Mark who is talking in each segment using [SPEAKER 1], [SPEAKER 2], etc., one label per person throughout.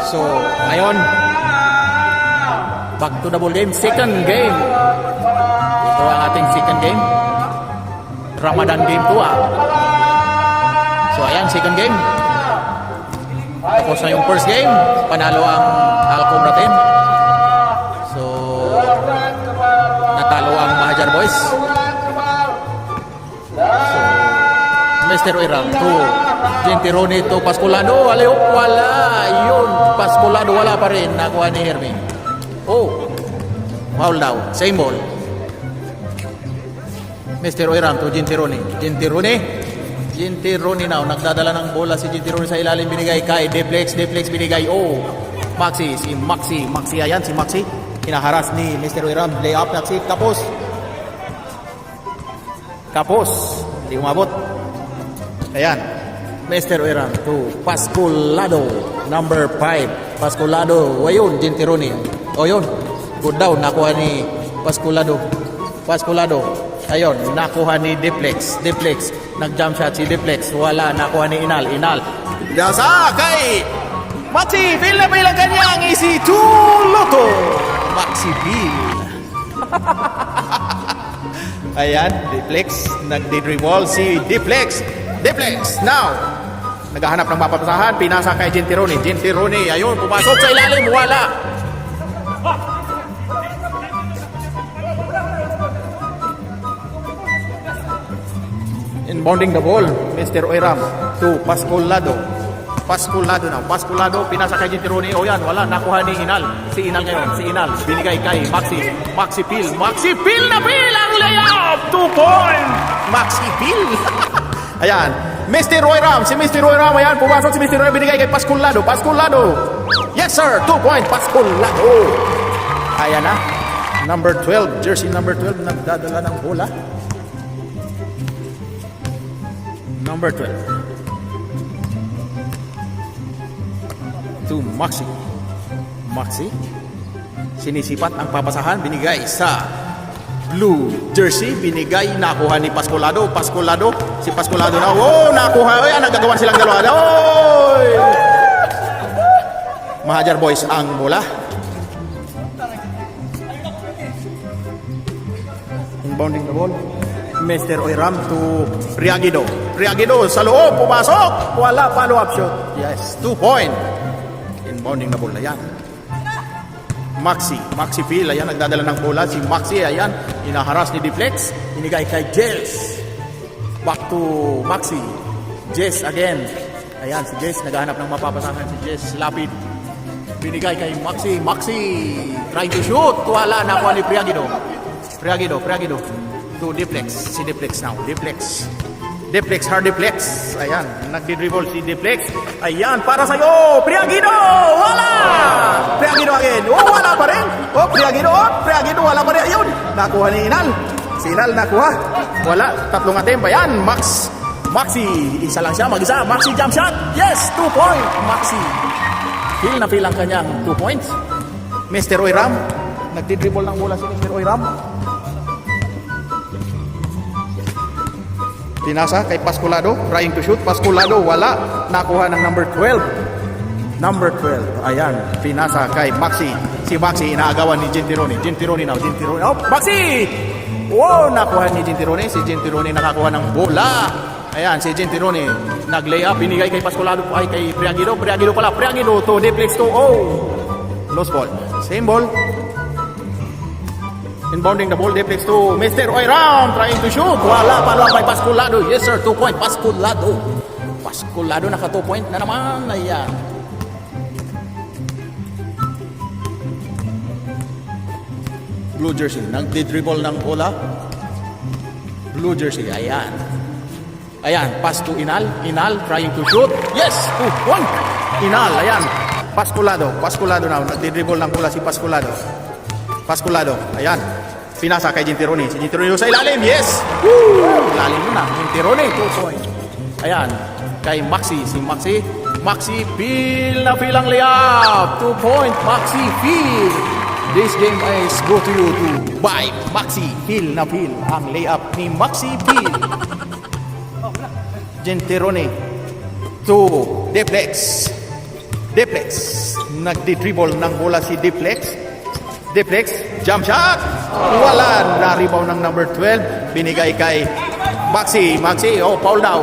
[SPEAKER 1] So, ngayon, back to the ball game. Second game. Ito ang ating second game. Ramadan game 2 ah. So, ayan, second game. Tapos na yung first game. Panalo ang Al-Cobra team. So, natalo ang Mahajar Boys. So, Mr. Oirang to Gentironi to Pascolado. Wala. Yun, Pascolado wala pa rin. Nakuha ni Hermie. Oh, foul daw. Same ball. Mr. Oirang to Gentironi. Gentironi now. Nagdadala ng bola si Gentironi sa ilalim. Binigay kay Deflex binigay. Oh, Maxi. Ayan, si Maxi. Hinaharas ni Mr. Oirang. Layup na si Kapos. Hindi umabot. Ayan. Mr. Oirang to Pascolado. Number 5. Pascolado. O yun, Gentironi. O yun. Good down. Nakuha ni Pascolado. Ayun. Nakuha ni Deflex. Nag-jump shot si Deflex. Wala. Nakuha ni Inal. Dasa kay Maxi. Feel na bilang kanyang easy to Lotto. Maxi Bill. Ayan. Deflex. Nagdi-dribble si Deflex now. Naghahanap ng mapapasahan. Pinasa kay Gentironi. Ayun. Pumasok sa ilalim. Wala. Inbounding the ball, Mr. Oiram to Pascolado now. Pascolado, pinasa kay Gentironi. O yan, wala. Nakuha ni Inal. Si Inal. Binigay kay Maxi Pil na Pil ang layup. 2 point. Maxi Pil. Ayan. Mr. Oiram. Ayan, pumasok si Mr. Oiram. Binigay kay Pascolado. Yes, sir. 2 point. Pascolado. Ayan na. Number 12. Jersey number 12. Nagdadala ng bola. Number 12 to Maxi. Sinisipat ang papasahan. Binigay sa blue jersey. Nakuha ni Pascolado. Si Pascolado na. Oh, nakuha. Ayan, nagagawan silang dalawa. Oy! Mahajar Boys ang bola. Inbounding the ball. Mr. Oiram to Priagido sa loob, pumasok, wala, follow-up shot. Yes, 2 point. Inbounding na bola, yan. Maxi Phil, ayan, nagdadala ng bola. Si Maxi, ayan, inaharas ni Deflex. Inigay kay Jess. Back to Maxi. Jess again. Ayan, si Jess, naghahanap ng mapapasahan. Si Jess, lapid. Binigay kay Maxi. Trying to shoot. Wala, nakuha ni Priagido. To Deflex. Si Deflex now. Hard Deflex. Ayan, nagdi-dribble si Deflex. Ayan, para sa'yo. Priagido! Wala! Priagido again. Oh, wala pa rin. Oh, Priagido, wala pa rin. Ayun, nakuha ni Inal. Si Inal nakuha. Wala, tatlong attempt. Ayan, Maxi. Isa lang siya, mag-isa. Maxi jump shot. Yes, 2 point. Maxi. Feel ang kanyang 2 points. Mr. Oiram. Nagdi-dribble ng bola si Mr. Oiram. Pinasa kay Pascolado, trying to shoot. Pascolado, wala. Nakuha ng number 12. Ayan, pinasa kay Maxi. Si Maxi, inaagawan ni Gentironi. Gentironi. Oh, Maxi! Wow, nakuha ni Gentironi. Si Gentironi nakakuha ng bola. Ayan, si Gentironi nag-lay up. Binigay kay Pascolado, ay kay Priagido. Priagido to Deflex to. Oh, lost ball. Same ball. Inbounding the ball, Deflex to Mr. Oiram, trying to shoot. Wala, follow up by Pascolado. Yes, sir, 2 point. Pascolado, naka 2 point na naman. Ayan. Blue jersey, nagdi-dribble ng bola. Blue jersey, ayan. Pass to Inal, trying to shoot. Yes, 2 point. Inal, ayan. Pascolado now, nagdi-dribble ng bola si Pascolado, ayan. Pinasa kay Gentironi. Si Gentironi sa ilalim. Yes! Woo! Ilalim mo na. Gentironi, 2 point. Ayan. Kay Maxi. Si Maxi Phil na ang layup. 2 point. Maxi Phil. This game is go to you by Maxi Phil na ang layup ni Maxi Phil. Gentironi to Deflex. Deplex. Nagdi-dribble ng bola si Deplex. Deplex, jump shot. Wala, na-rebound ng number 12. Binigay kay Maxi. Maxi, oh, foul daw.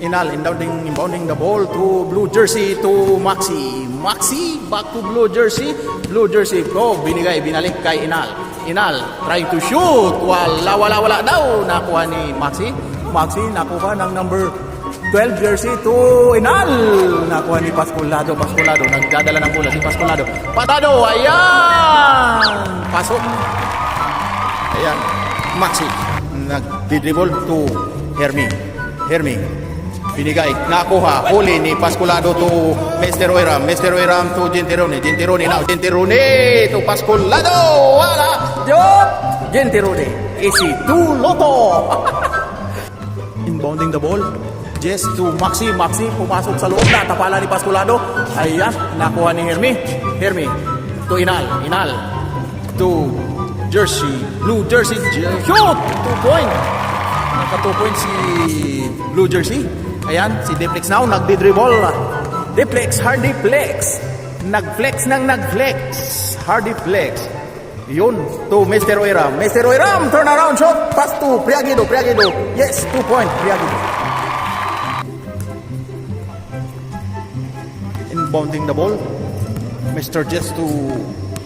[SPEAKER 1] Inbounding the ball to blue jersey to Maxi. Maxi, back to blue jersey. Blue jersey, go, binalik kay Inal. Inal, trying to shoot. Wala daw. Nakuha ni Maxi. Maxi, nakuha ng number 12 jersey to Inal. Nakuha ni Pascolado. Nagdadala ng bola si Pascolado. Patado, ayan. Pasok. Ayan, Maxi. Nagdi-dribble to Hermi. Binigay, nakuha, huli ni Pascolado to Mr. Oiram to Gentirone now, Gentirone to Pascolado, wala, Gentirone, easy to Loto. Inbounding the ball, Jess to Maxi, pumasok sa loob na, tapala ni Pascolado, ayan, nakuha ni Hermi, to Inal, to Jersey, blue jersey, shoot, 2 point, naka 2 point si blue jersey. Ayan, si Deplex now, nagdi-dribble. Deplex, Hardy Flex. Nag-flex, Hardy Flex. Yun, to Mr. Oiram. Turn around shot. Pass to Priagido. Yes, 2 point, Priagido. Inbounding the ball. Mr. Jess to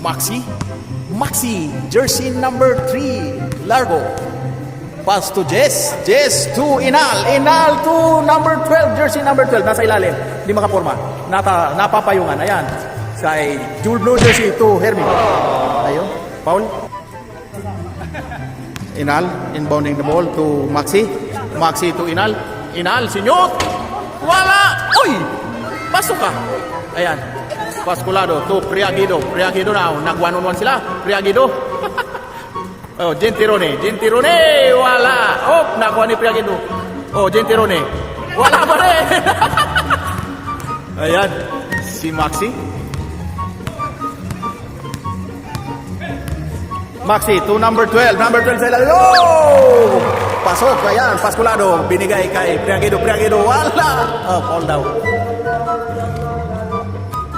[SPEAKER 1] Maxi, jersey number 3, Largo. Pass to Jess to Inal to number 12, jersey number 12, nasa ilalim, di makaporma, napapayungan, ayan, kay blue jersey to Hermi, ayun, foul. Inal, inbounding the ball to Maxi to Inal, sinyot, wala, uy, pasok ka, ayan, Pascolado to Priagido now, nag-1-on-1 sila, Priagido. Oh, Gentirone, wala. Oh, nakuha ni Priagido. Oh, Gentirone, wala pa rin. Ayan, si Maxi to number 12 sa ilalim. Oh! Pasok, ayan, Pascolado, binigay kay Priagido, wala. Oh, fall down.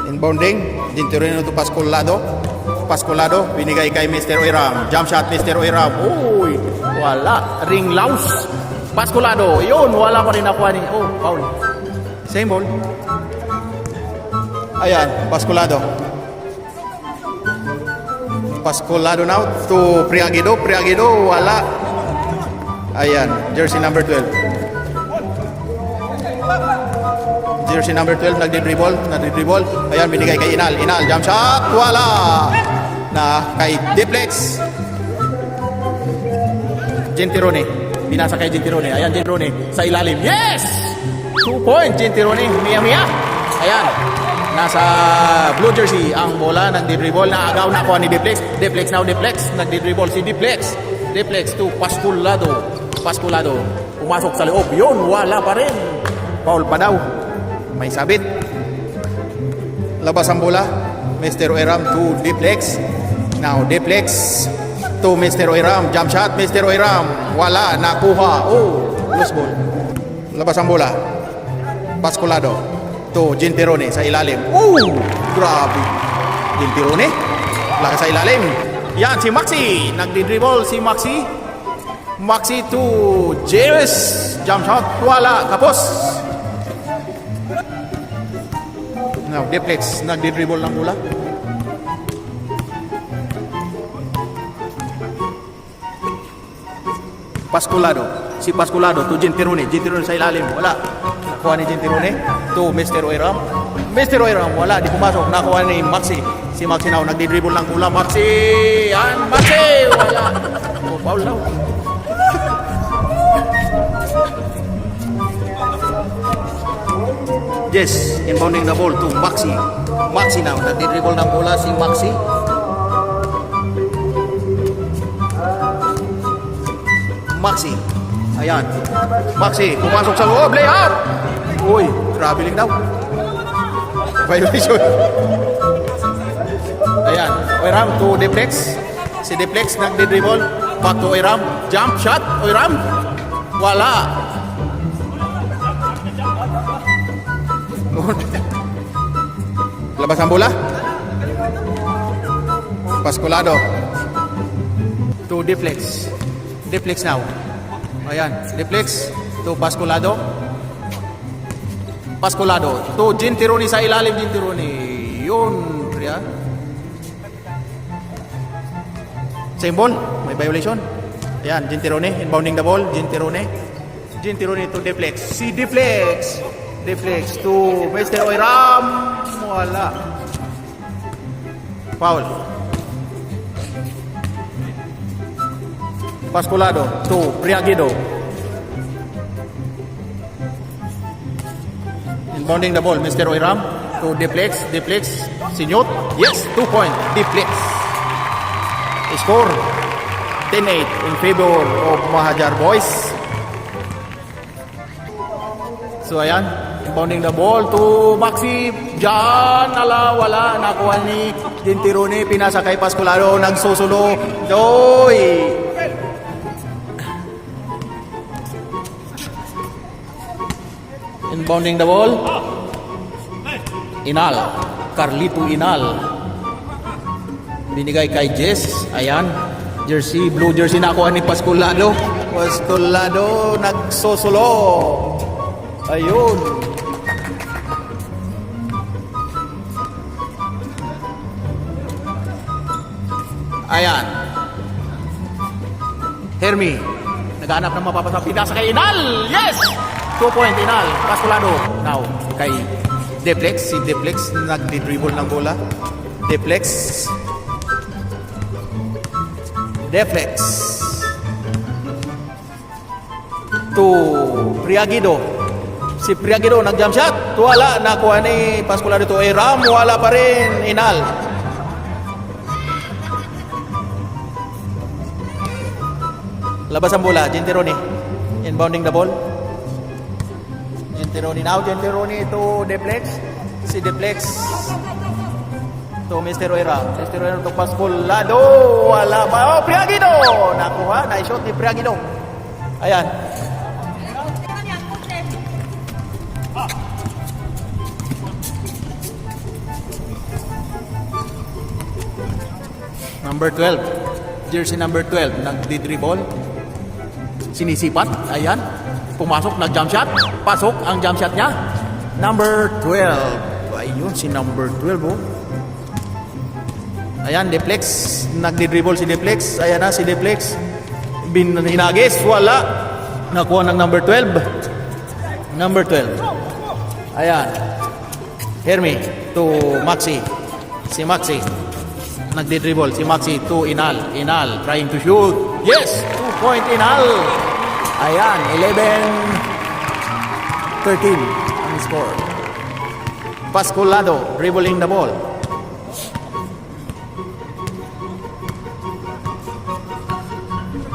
[SPEAKER 1] Inbounding, Gentirone to Pascolado, binigay kay Mr. Oiram. Jump shot, Mr. Oiram. Uy, wala. Ring louse. Pascolado, yun, wala pa rin nakuha ni. Oh, foul. Same ball. Ayan, Pascolado now to Priagido, wala. Ayan, jersey number 12. Nagdi-dribble. Ayan, binigay kay Inal, jump shot, wala. Na kay Deplex. Gentirone, binasa kay Gentirone. Ayan, Gentirone sa ilalim. Yes! 2 point, Gentirone. Mia. Ayan, nasa blue jersey ang bola, nagdi-dribble, naagaw na kuha ni Deplex. Deplex, nagdi-dribble si Deplex to Pascolado. Pumasok sa loob. Yun, wala pa rin. Foul pa daw. May sabit. Labas ang bola. Mr. Oiram to Deplex. Now Deplex to Mr. Oiram. Jump shot, Mr. Oiram. Wala, nakuha. Oh, loose ball. Labas ang bola. Pascolado to Gentirone sa ilalim. Oh, grabe. Gentirone, laka sa ilalim. Yan, si Maxi. Nagdi-dribble si Maxi to James. Jump shot, wala. Kapos. Now, Deplex, nagdi-dribble ng bola. Si Pascolado to Gentirone sa ilalim, wala. Nakuha ni Gentirone to Mr. Oiram. Wala, di pumasok. Nakuha ni Maxi. Si Maxi now, nagdi-dribble ng bola. Maxi, wala. Oh, foul now. Yes, inbounding the ball to Maxi now, nagdi-dribble ng bola si Maxi. Ayan, Maxi, pumasok sa loob, layup. Uy, traveling daw. Violation. Ayan, Oiram to Deplex. Si Deplex nagdi-dribble, back to Oiram. Jump shot, Oiram. Wala. Yun. Labas ang bola. Pascolado. To deflex. Deflex now. Ayan. Deflex. To Pascolado. Pascolado. To Gintironi sa ilalim. Gintironi. Yun. Priya. Same ball. May violation. Ayan. Gintironi. Inbounding the ball. Gintironi. Gintironi to deflex. Si deflex. Deflex to Mr. Oiram. Wala. Foul. Pascolado to Priagido. Inbounding the ball, Mr. Oiram to deflex. Deflex. Sinyot. Yes, 2 point. Deflex. Score 10-8 in favor of Mahajar Boys. So ayan, inbounding the ball to Maxi. Diyan, wala. Nakuha ni Gintironi. Pinasa kay Pascolado. Nagsusulo. Doy. Inbounding the ball. Inal. Carlito Inal. Binigay kay Jess. Ayan. Jersey, blue jersey nakuha ni Pascolado. Pascolado nagsusulo. Ayun. Ayan. Hermi. Naghanap ng mapapasang pinasa kay Inal. Yes! 2 point Inal. Pascolado. Now, kay Deflex. Si Deflex nagdi-dribble ng bola. Deflex. Deflex. To Priagido. Si Priagido nag-jump shot. Wala. Nakuha ni Pascolado to Oiram. Wala pa rin. Inal. Labas ang bola. Gintironi. Inbounding the ball. Gintironi now. Gintironi to Deflex. Si Deflex to Mr. Oiram. Mr. Oiram to Pascolado. Wala pa. Oh, Priagido. Nakuha. Na-shot ni Priagido. Ayan. Number 12. Jersey number 12. Nagdi-dribble. Sinisipat. Ayan. Pumasok. Nag-jump shot. Pasok ang jump shot niya. Number 12. Ayun. Si number 12. Oh. Ayan. Deflex. Nagdi-dribble si Deflex. Ayan na si Deflex. Hinagis. Wala. Nakuha ng number 12. Number 12. Ayan. Hermi to Maxi. Si Maxi. Nagdi-dribble si Maxi to Inal. Inal trying to shoot. Yes! 2 point Inal. Ayan, 11-13 ang score. Pascolado dribbling the ball.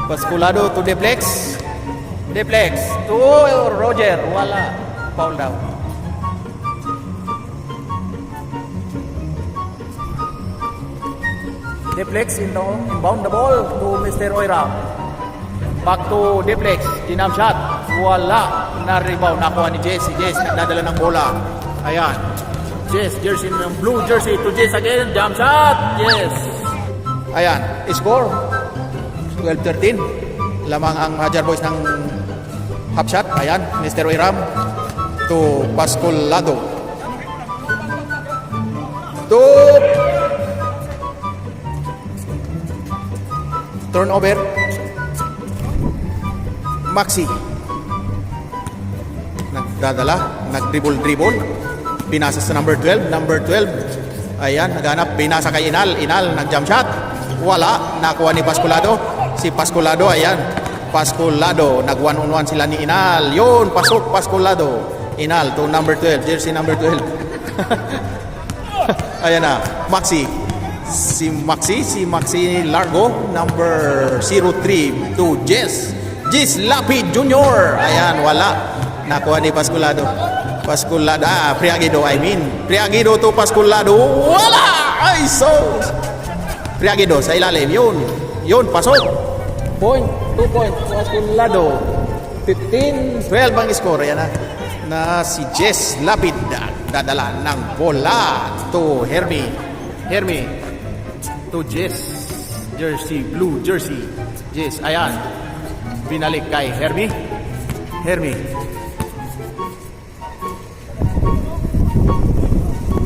[SPEAKER 1] Pascolado to Deflex. Deflex to Roger. Wala. Foul down. Deflex inbound the ball to Mr. Oiram. Back to Deflex. Ginam shot. Wala. Na-rebound. Nakuha ni Jess. Si Jess nagdadala ng bola. Ayan. Jess. Jersey ng blue jersey to Jess again. Jump shot. Yes. Ayan. Score. 12-13. Lamang ang Mahajar Boys ng half shot. Ayan. Mr. Oiram to Pascolado. To turnover. Maxi. Nagdadala. Nag-dribble. Pinasa sa number 12. Number 12. Ayan. Naghanap. Pinasa kay Inal. Inal. Nag-jump shot. Wala. Nakuha ni Pascolado. Si Pascolado. Ayan. Pascolado. Nag-1-on-1 sila ni Inal. Yun. Pasok. Pascolado. Inal to number 12. Jersey number 12. Ayan na. Maxi. Si Maxi Largo, number 03 to Jess Lapid Jr. Ayan, wala. Nakuha ni Pascolado. Priagido, Priagido to Pascolado. Wala! Ay, so Priagido sa ilalim. Yun, pasok. 2 point, Pascolado. 15-12 ang score. Ayan na si Jess Lapid. nagdadala ng bola to Hermie. Hermie to Jess. Jersey, blue jersey. Jess, ayan. Binalik kay Hermie. Hermie.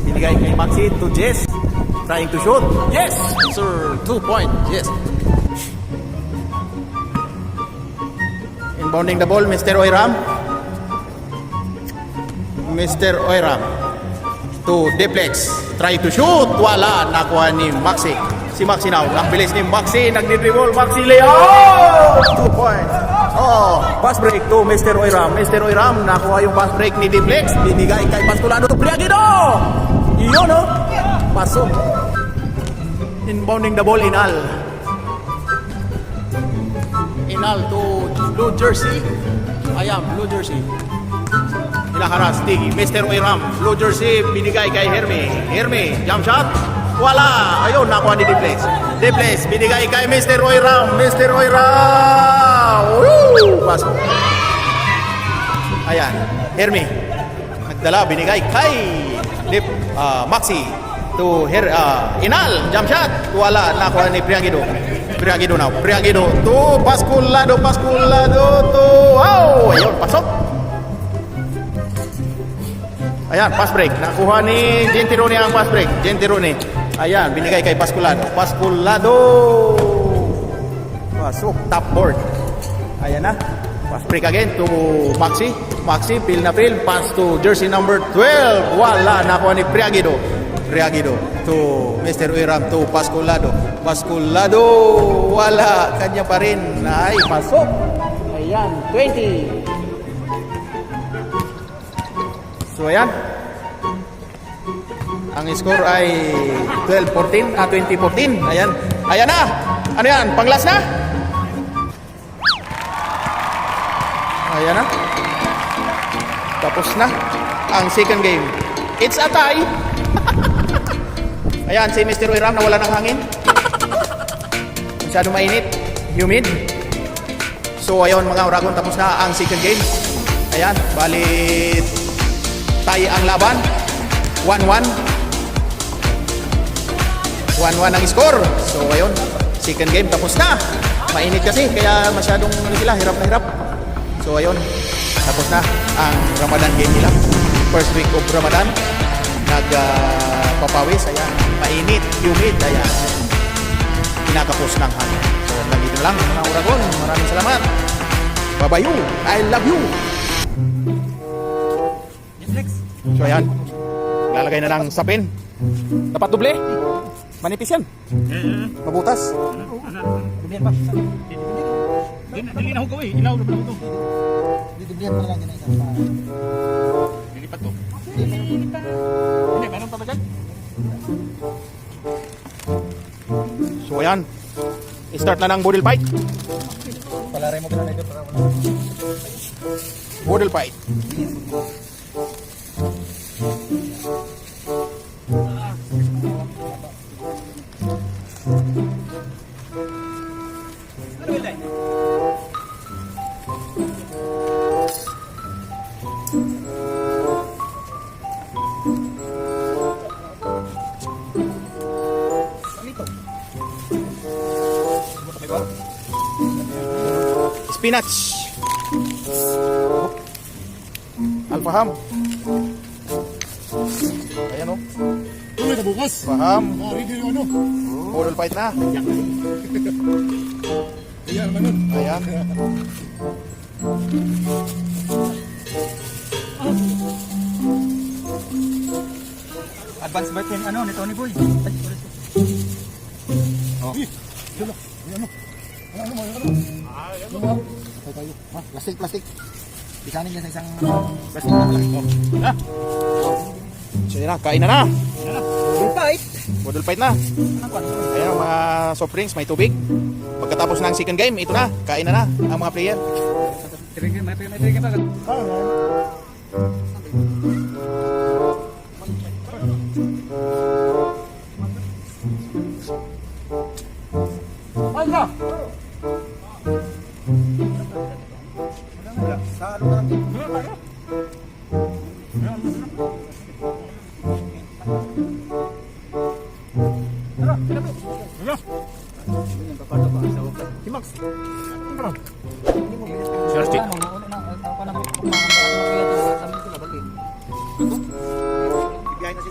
[SPEAKER 1] Binigay kay Maxi to Jess. Trying to shoot. Yes! Sir, 2 point. Yes. Inbounding the ball, Mr. Oiram. Mr. Oiram to Deplex. Trying to shoot. Wala. Nakuha ni Maxi. Si Maxi now. Ang bilis ni Maxi. Nagdi-dribble. Maxi layup. 2 points. Oh, pass break to Mr. Oiram. Mr. Oiram. Nakuha yung pass break ni Deplex. Binigay kay Pasculado to Priagido. Iyon, no? Pasok. Inbounding the ball, Inal. Inal to blue jersey. Ayan, blue jersey. Hinakaras ni Mr. Oiram. Blue jersey, binigay kay Hermie. Hermie, jump shot. Wala. Ayun, nakuha ni Deplex. Deplex, binigay kay Mr. Oiram. Mr. Oiram. Woo! Pasok. Ayan, Hermie. Nagdala, binigay kay Maxi. To Inal, jump shot. Wala, nakuha ni Priagido. Priagido now. Priagido to Pasculado. Pasculado to... Wow! Ayun, pasok. Ayan, pass break. Nakuha ni Gentirone ang pass break. Gentirone. Ayan, binigay kay Pasculado. Pasculado. Pasok, top board. Ayan na. Pass break again to Maxi. Maxi, feel na feel. Pass to jersey number 12. Wala, nakuha ni Priagido. Priagido to Mr. Oiram to Pasculado. Pasculado. Wala, kanya pa rin. Ay, pasok. Ayan, 20. So ayan, ang score ay 12-14, 20-14. Ayan, ayan na. Ano yan, panglas na? Ayan na. Tapos na ang second game. It's a tie. Ayan, si Mr. Oiram nawala ng hangin. Masyado mainit, humid. So ayun mga Uragon, tapos na ang second game. Ayan, balit tayo ang laban. 1-1. 1-1 ang score. So ayun, second game tapos na. Mainit kasi kaya masyadong sila, hirap na hirap. So ayun, tapos na ang Ramadan game nila. First week of Ramadan. Nagpapawis, ayan. Mainit, humid, ayan. Kinakapos ng hangin. So nandito na lang mga Uragon. Maraming salamat. Bye-bye you. I love you. So ayan, lalagay na lang sapin. Dapat doble. Manipis yan. Mabutas.
[SPEAKER 2] Dublihan pa. Dili na hugaw eh. Ilaw na pala ito. Dublihan pa lang yan. Lilipat to. Hindi, meron pa ba dyan?
[SPEAKER 1] So ayan, start na ng budel fight.
[SPEAKER 2] Palaray mo ka na ito para wala.
[SPEAKER 1] Budel fight. Spinach. Alfaham. Ayan o.
[SPEAKER 2] Tuloy ka bukas.
[SPEAKER 1] Paham.
[SPEAKER 2] Ready yung ano.
[SPEAKER 1] Budel fight na.
[SPEAKER 2] Ayan naman nun.
[SPEAKER 1] Ayan.
[SPEAKER 2] Advance birthday ano ni Tony Boy. Oh. Dilo. Ano? Ano mo? Ano? Tayo. Plastic. Bisanin niya sa isang plastic na malaki. Ha?
[SPEAKER 1] So yun na, kain na na.
[SPEAKER 2] Fight.
[SPEAKER 1] Budel fight na. Ayan ang mga soft drinks, may tubig. Pagkatapos ng second game, ito na, kain na na ang mga player.
[SPEAKER 2] May trigger pa. Ano? Sa ano lang? Ano?
[SPEAKER 3] Yung papato pa sa wakas.
[SPEAKER 2] Si Max. Ano?
[SPEAKER 3] Swerte. Ano na ako na